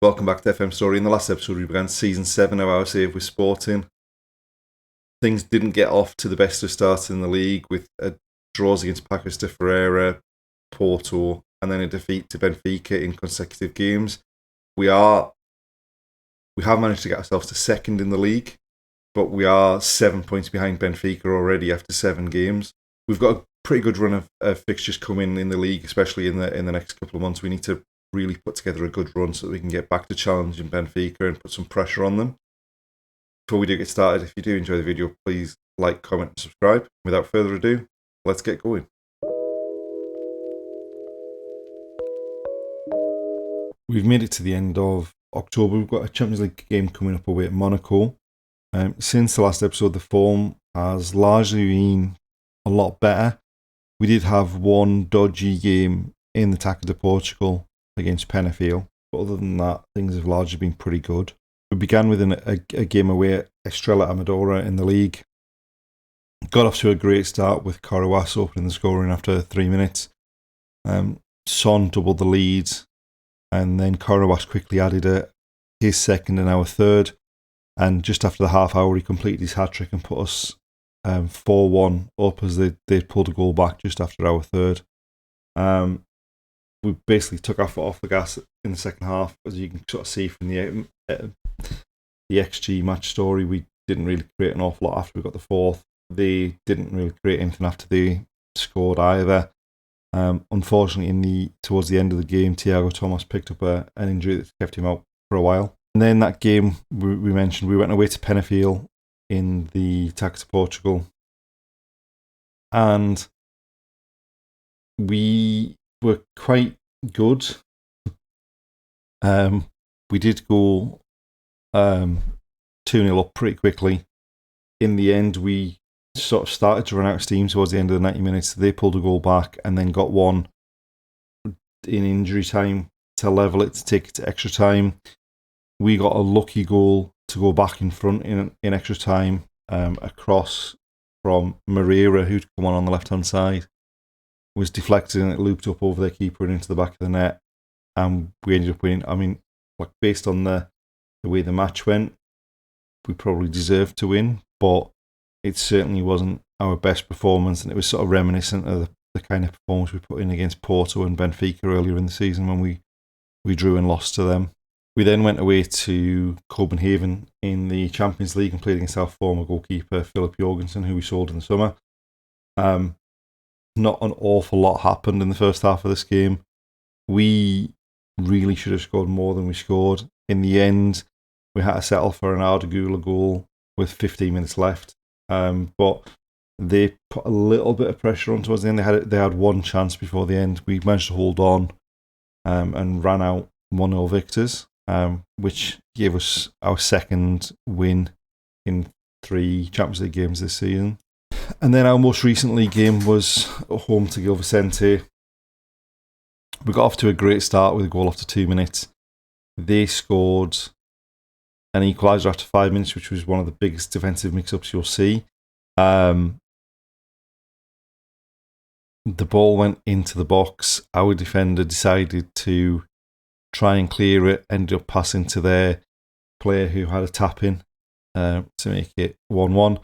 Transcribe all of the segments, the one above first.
Welcome back to FM Storey. In the last episode, we began Season 7 of our save with Sporting. Things didn't get off to the best of starts in the league with draws against Pacos de Ferreira, Porto, and then a defeat to Benfica in consecutive games. We have managed to get ourselves to second in the league, but we are 7 points behind Benfica already after 7 games. We've got a pretty good run of fixtures coming in the league, especially in the next couple of months. We need to really put together a good run so that we can get back to challenging Benfica and put some pressure on them. Before we do get started, if you do enjoy the video, please like, comment, and subscribe. Without further ado, let's get going. We've made it to the end of October. We've got a Champions League game coming up away at Monaco. Since the last episode, the form has largely been a lot better. We did have one dodgy game in the Taça de Portugal against Penafiel, but other than that, things have largely been pretty good. We began with a game away at Estrela Amadora in the league. Got off to a great start with Coroas opening the scoring after 3 minutes. Son doubled the lead, and then Coroas quickly added his second and our third. And just after the half hour, he completed his hat trick and put us 4-1 up as they pulled a goal back just after our third. We basically took our foot off the gas in the second half, as you can sort of see from the XG match story. We didn't really create an awful lot after we got the fourth. They didn't really create anything after they scored either. Unfortunately, towards the end of the game, Thiago Thomas picked up an injury that kept him out for a while. And then that game we mentioned, we went away to Penafiel in the Taça de Portugal, and we were quite good. We did go 2-0 up pretty quickly. In the end, we sort of started to run out of steam towards the end of the 90 minutes. They pulled a goal back and then got one in injury time to level it, to take it to extra time. We got a lucky goal to go back in front in extra time, a cross from Ferreira, who'd come on the left-hand side. Was deflected and it looped up over their keeper and into the back of the net, and we ended up winning. I mean, like, based on the way the match went, we probably deserved to win, but it certainly wasn't our best performance, and it was sort of reminiscent of the kind of performance we put in against Porto and Benfica earlier in the season when we drew and lost to them. We then went away to Copenhagen in the Champions League and played against our former goalkeeper, Philip Jorgensen, who we sold in the summer. Not an awful lot happened in the first half of this game. We really should have scored more than we scored. In the end, we had to settle for an Ardagula goal with 15 minutes left. But they put a little bit of pressure on towards the end. They had one chance before the end. We managed to hold on and ran out 1-0 victors, which gave us our second win in 3 Champions League games this season. And then our most recent league game was home to Gil Vicente. We got off to a great start with a goal after 2 minutes. They scored an equaliser after 5 minutes, which was one of the biggest defensive mix-ups you'll see. The ball went into the box. Our defender decided to try and clear it, ended up passing to their player who had a tap-in to make it 1-1.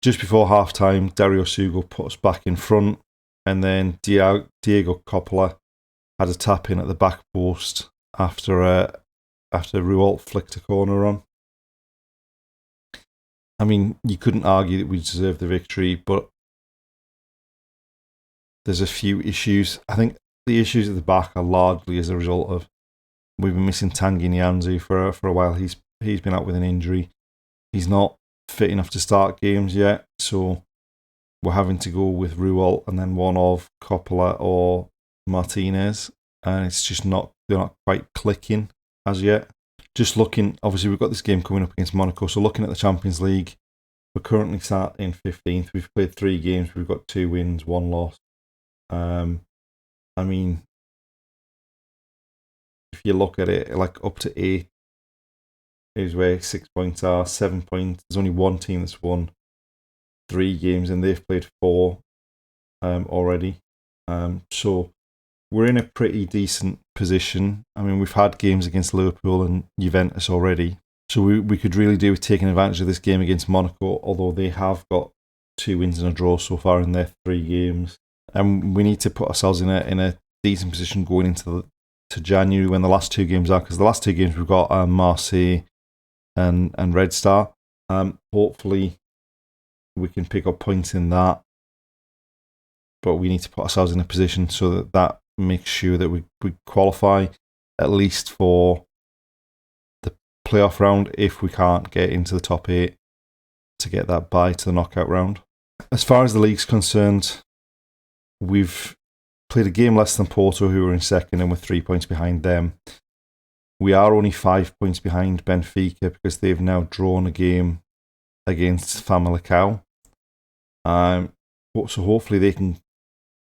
Just before half-time, Dario Sugo put us back in front, and then Diego Coppola had a tap-in at the back post after Rualt flicked a corner on. I mean, you couldn't argue that we deserved the victory, but there's a few issues. I think the issues at the back are largely as a result of we've been missing Tanguy Nianzou for a while. He's been out with an injury. He's not fit enough to start games yet, so we're having to go with Rualt and then one of Coppola or Martinez, and it's just they're not quite clicking as yet. Just looking, obviously we've got this game coming up against Monaco, so looking at the Champions League, we're currently sat in 15th. We've played 3 games, we've got 2 wins, 1 loss. I mean, if you look at it, like up to 8 is where 6 points are, 7 points. There's only one team that's won 3 games and they've played 4 already. So we're in a pretty decent position. I mean, we've had games against Liverpool and Juventus already, so we could really do with taking advantage of this game against Monaco, although they have got 2 wins and a draw so far in their 3 games. And we need to put ourselves in a decent position going into January when the last 2 games are, because the last 2 games we've got Marseille and Red Star. Hopefully we can pick up points in that, but we need to put ourselves in a position so that makes sure that we qualify at least for the playoff round if we can't get into the top 8 to get that bye to the knockout round. As far as the league's concerned, we've played a game less than Porto, who are in second, and we're 3 points behind them. We are only 5 points behind Benfica because they've now drawn a game against Famalicão. So hopefully they can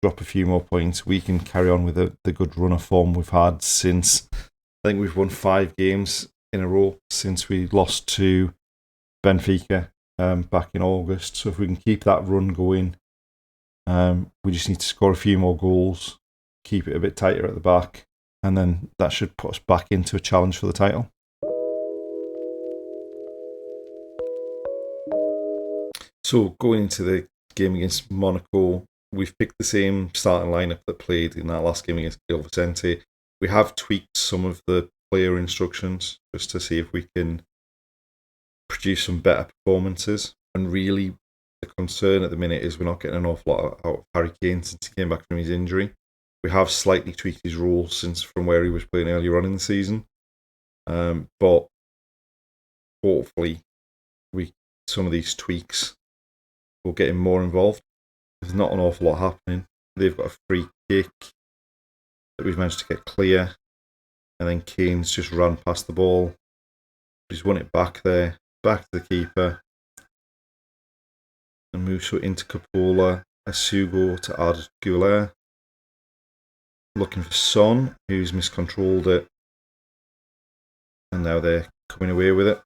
drop a few more points. We can carry on with the good run of form we've had since, I think we've won 5 games in a row since we lost to Benfica back in August. So if we can keep that run going, we just need to score a few more goals, keep it a bit tighter at the back, and then that should put us back into a challenge for the title. So going into the game against Monaco, we've picked the same starting lineup that played in that last game against Gil Vicente. We have tweaked some of the player instructions just to see if we can produce some better performances. And really, the concern at the minute is we're not getting an awful lot out of Harry Kane since he came back from his injury. We have slightly tweaked his rules from where he was playing earlier on in the season. But hopefully, some of these tweaks will get him more involved. There's not an awful lot happening. They've got a free kick that we've managed to get clear, and then Kane's just run past the ball. He's won it back there, back to the keeper, and moves into Coppola, Asugo to Arda Güler. Looking for Son, who's miscontrolled it, and now they're coming away with it.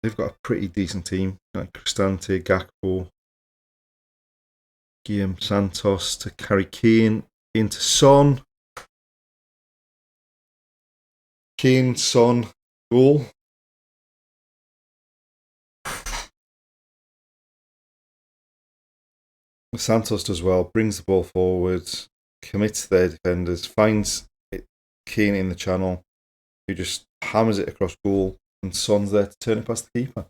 They've got a pretty decent team, like Cristante, Gakpo, Guillaume Santos to carry Kane into Son. Kane, Son, goal. Santos does well, brings the ball forward, commits their defenders, finds Kane in the channel, who just hammers it across goal, and Son's there to turn it past the keeper.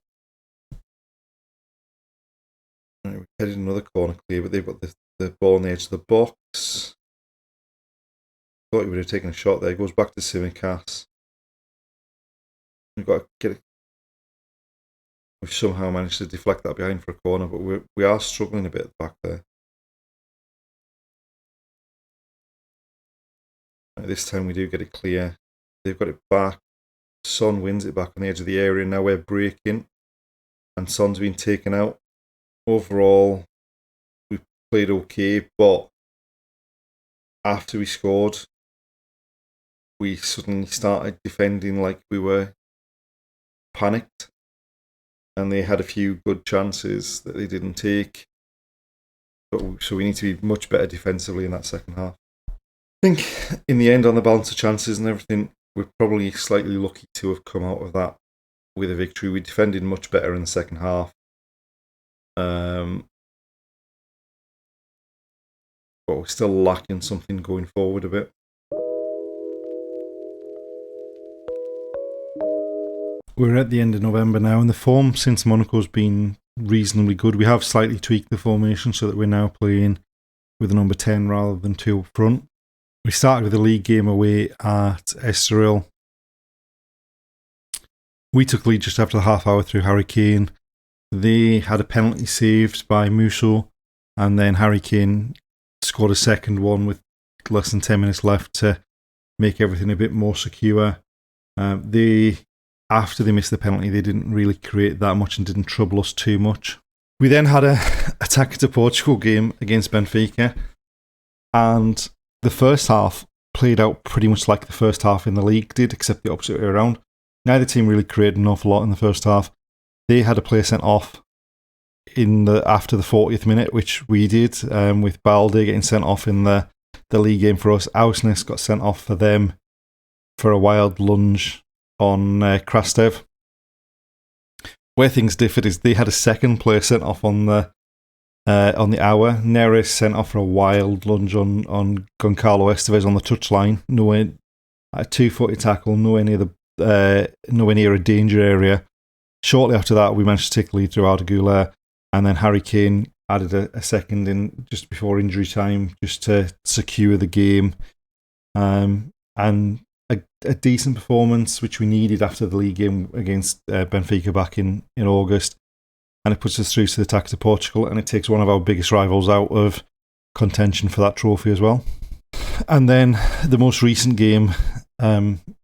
Right, we're headed another corner clear, but they've got the ball on the edge of the box. Thought he would have taken a shot there. Goes back to Simicas. We've got to get it. We've somehow managed to deflect that behind for a corner, but we are struggling a bit at the back there. Right, this time we do get it clear. They've got it back. Son wins it back on the edge of the area. Now we're breaking, and Son's been taken out. Overall, we played okay, but after we scored, we suddenly started defending like we were panicked, and they had a few good chances that they didn't take. So we need to be much better defensively in that second half. I think in the end, on the balance of chances and everything, we're probably slightly lucky to have come out of that with a victory. We defended much better in the second half. But we're still lacking something going forward a bit. We're at the end of November now, and the form since Monaco's been reasonably good. We have slightly tweaked the formation so that we're now playing with a number 10 rather than 2 up front. We started with a league game away at Estoril. We took lead just after the half hour through Harry Kane. They had a penalty saved by Musso, and then Harry Kane scored a second one with less than 10 minutes left to make everything a bit more secure. After they missed the penalty, they didn't really create that much and didn't trouble us too much. We then had a Attack to Portugal game against Benfica, and the first half played out pretty much like the first half in the league did, except the opposite way around. Neither team really created an awful lot in the first half. They had a player sent off after the 40th minute, which we did, with Balde getting sent off in the the league game for us. Ausnes got sent off for them for a wild lunge on Krastev. Where things differed is they had a second player sent off on the hour. Neres sent off for a wild lunge on Goncalo Estevez on the touchline. Nowhere, a 2-footed tackle, nowhere near a danger area. Shortly after that, we managed to take the lead through Arda Güler, and then Harry Kane added a second in just before injury time, just to secure the game. And a decent performance, which we needed after the league game against Benfica back in August. And it puts us through to the Taça de Portugal, and it takes one of our biggest rivals out of contention for that trophy as well. And then the most recent game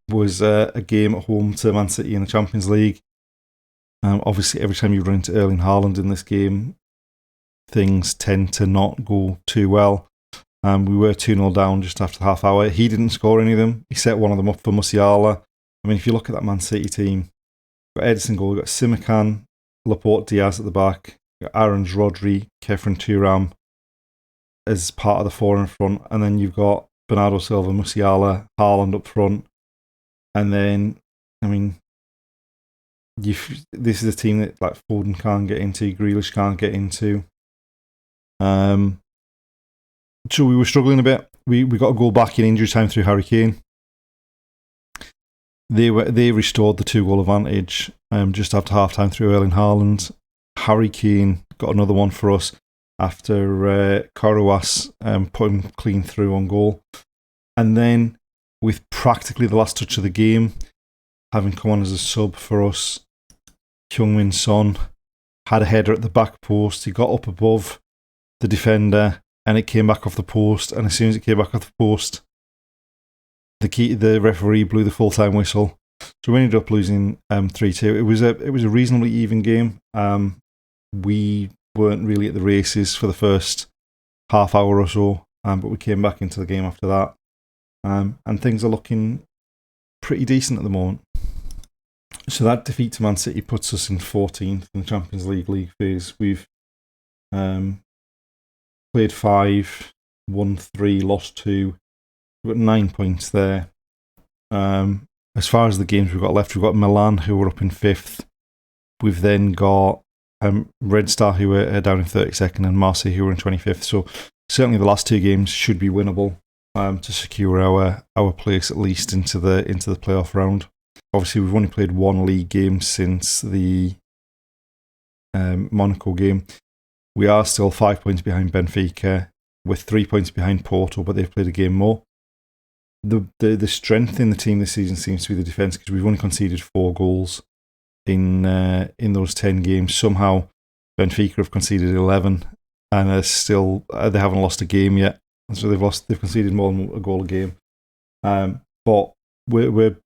was a game at home to Man City in the Champions League. Obviously, every time you run into Erling Haaland in this game, things tend to not go too well. We were 2-0 down just after the half hour. He didn't score any of them. He set one of them up for Musiala. I mean, if you look at that Man City team, you've got Edison goal, you've got Simican, Laporte, Diaz at the back, you've got Aarons, Rodri, Kefren Turam as part of the four in front, and then you've got Bernardo Silva, Musiala, Haaland up front. And then, I mean, this is a team that like Foden can't get into, Grealish can't get into. So we were struggling a bit. We got a goal back in injury time through Harry Kane. They restored the 2-goal advantage just after half time through Erling Haaland. Harry Kane got another one for us after Kourouas put him clean through on goal. And then with practically the last touch of the game, having come on as a sub for us, Heung-min Son had a header at the back post. He got up above the defender and it came back off the post. And as soon as it came back off the post, the referee blew the full-time whistle. So we ended up losing 3-2. It was a reasonably even game. We weren't really at the races for the first half hour or so, but we came back into the game after that. And things are looking pretty decent at the moment. So that defeat to Man City puts us in 14th in the Champions League phase. We've played 5, won 3, lost 2. We've got 9 points there. As far as the games we've got left, we've got Milan, who are up in 5th. We've then got Red Star, who are down in 32nd, and Marseille, who are in 25th. So certainly the last 2 games should be winnable to secure our place at least into the playoff round. Obviously, we've only played 1 league game since the Monaco game. We are still 5 points behind Benfica, with 3 points behind Porto, but they've played a game more. The strength in the team this season seems to be the defence, because we've only conceded 4 goals in those 10 games. Somehow, Benfica have conceded 11, and they haven't lost a game yet. So they've conceded more than a goal a game. But we're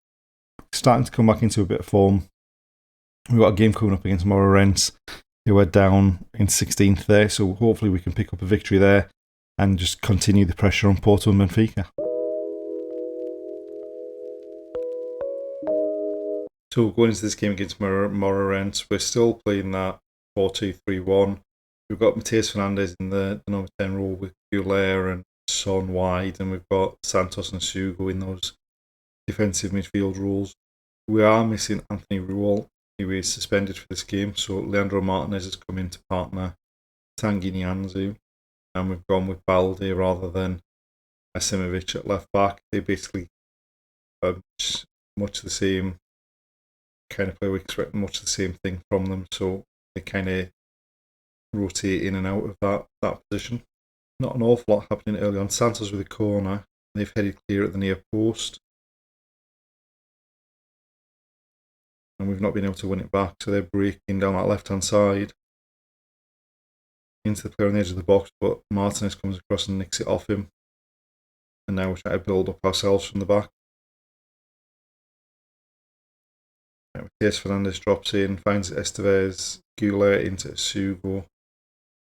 starting to come back into a bit of form. We've got a game coming up against Moreirense, who are down in 16th there. So hopefully we can pick up a victory there and just continue the pressure on Porto and Benfica. So going into this game against Moreirense, we're still playing that 4-2-3-1. We've got Mateus Fernandes in the number 10 role with Güler and Son wide, and we've got Santos and Sugo in those defensive midfield roles. We are missing Anthony Ruol, who is suspended for this game, so Leandro Martinez has come in to partner Tanguy Nianzou, and we've gone with Balde rather than Asimovic at left back. They basically are much the same kind of player. We expect much the same thing from them, so they kind of rotate in and out of that position. Not an awful lot happening early on. Santos with a corner. They've headed clear at the near post, and we've not been able to win it back, so they're breaking down that left-hand side into the player on the edge of the box, but Martinez comes across and nicks it off him, and now we're trying to build up ourselves from the back. Mateus Fernandes drops in, finds Estevez, Güler into Sugo.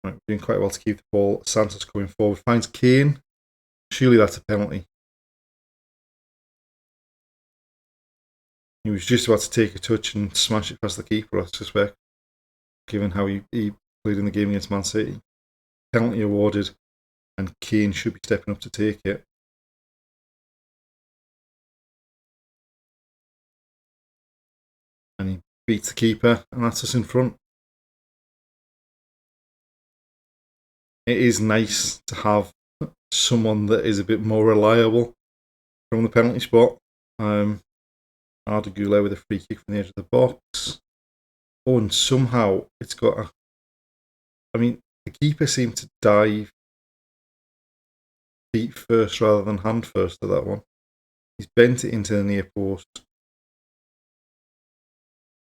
Right, we're doing quite well to keep the ball. Santos coming forward, finds Kane. Surely that's a penalty. He was just about to take a touch and smash it past the keeper, I suspect, given how he played in the game against Man City. Penalty awarded, and Kane should be stepping up to take it. And he beats the keeper, and that's us in front. It is nice to have someone that is a bit more reliable from the penalty spot. Arda Güler with a free kick from the edge of the box. Oh, and somehow it's got the keeper seemed to dive feet first rather than hand first to that one. He's bent it into the near post.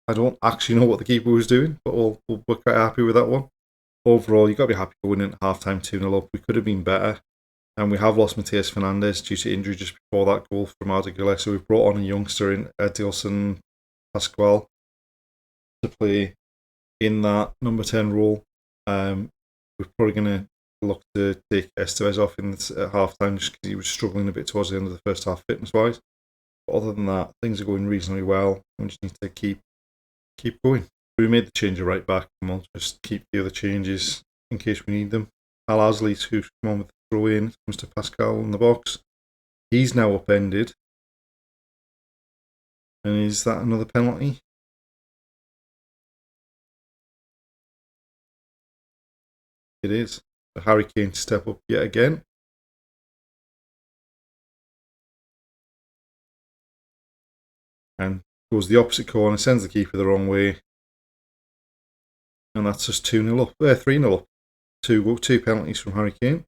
I don't actually know what the keeper was doing, but we're quite happy with that one. Overall, you've got to be happy for winning at half-time 2-0 up. We could have been better. And we have lost Matheus Fernandes due to injury just before that goal from Arda Güler. So we've brought on a youngster in Edilson Pascual to play in that number 10 role. We're probably going to look to take Estevez off at half-time just because he was struggling a bit towards the end of the first half fitness-wise. But other than that, things are going reasonably well. We just need to keep going. We made the change of right back, and we'll just keep the other changes in case we need them. Al Asley's who's come on with the throw in, it comes to Pascal in the box. He's now upended. And is that another penalty? It is. So Harry Kane to step up yet again. And goes the opposite corner, sends the keeper the wrong way. And that's just 2-0 up. 3-0 up. Two penalties from Harry Kane.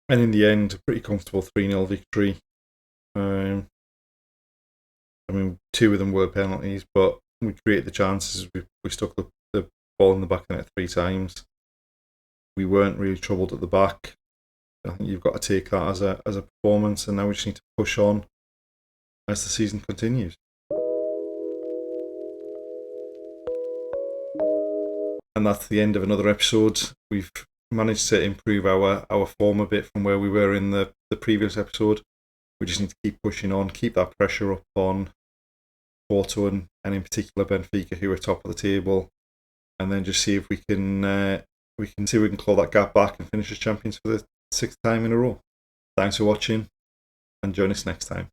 And in the end, a pretty comfortable 3-0 victory. Two of them were penalties, but we created the chances. We stuck the ball in the back of the net 3 times. We weren't really troubled at the back. I think you've got to take that as a performance, and now we just need to push on as the season continues. And that's the end of another episode. We've managed to improve our form a bit from where we were in the previous episode. We just need to keep pushing on, keep that pressure up on Porto and in particular Benfica, who are top of the table, and then just see if we can claw that gap back and finish as champions for the 6th time in a row. Thanks for watching, and join us next time.